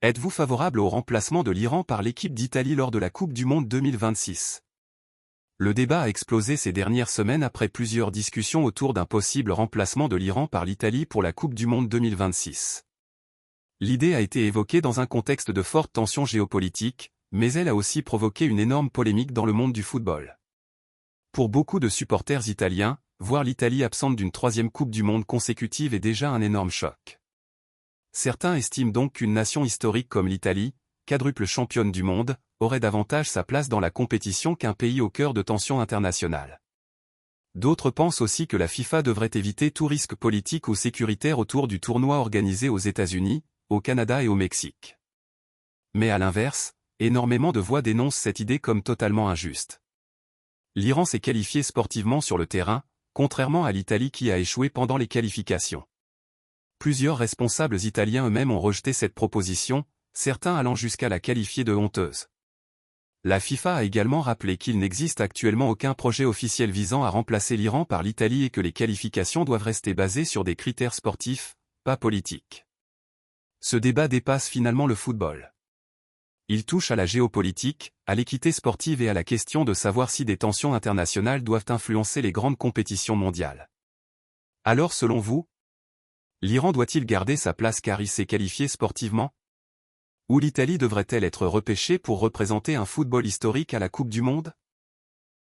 Êtes-vous favorable au remplacement de l'Iran par l'équipe d'Italie lors de la Coupe du Monde 2026? Le débat a explosé ces dernières semaines après plusieurs discussions autour d'un possible remplacement de l'Iran par l'Italie pour la Coupe du Monde 2026. L'idée a été évoquée dans un contexte de forte tension géopolitique, mais elle a aussi provoqué une énorme polémique dans le monde du football. Pour beaucoup de supporters italiens, voir l'Italie absente d'une troisième Coupe du Monde consécutive est déjà un énorme choc. Certains estiment donc qu'une nation historique comme l'Italie, quadruple championne du monde, aurait davantage sa place dans la compétition qu'un pays au cœur de tensions internationales. D'autres pensent aussi que la FIFA devrait éviter tout risque politique ou sécuritaire autour du tournoi organisé aux États-Unis, au Canada et au Mexique. Mais à l'inverse, énormément de voix dénoncent cette idée comme totalement injuste. L'Iran s'est qualifié sportivement sur le terrain, contrairement à l'Italie qui a échoué pendant les qualifications. Plusieurs responsables italiens eux-mêmes ont rejeté cette proposition, certains allant jusqu'à la qualifier de honteuse. La FIFA a également rappelé qu'il n'existe actuellement aucun projet officiel visant à remplacer l'Iran par l'Italie et que les qualifications doivent rester basées sur des critères sportifs, pas politiques. Ce débat dépasse finalement le football. Il touche à la géopolitique, à l'équité sportive et à la question de savoir si des tensions internationales doivent influencer les grandes compétitions mondiales. Alors selon vous, l'Iran doit-il garder sa place car il s'est qualifié sportivement? Ou l'Italie devrait-elle être repêchée pour représenter un football historique à la Coupe du Monde?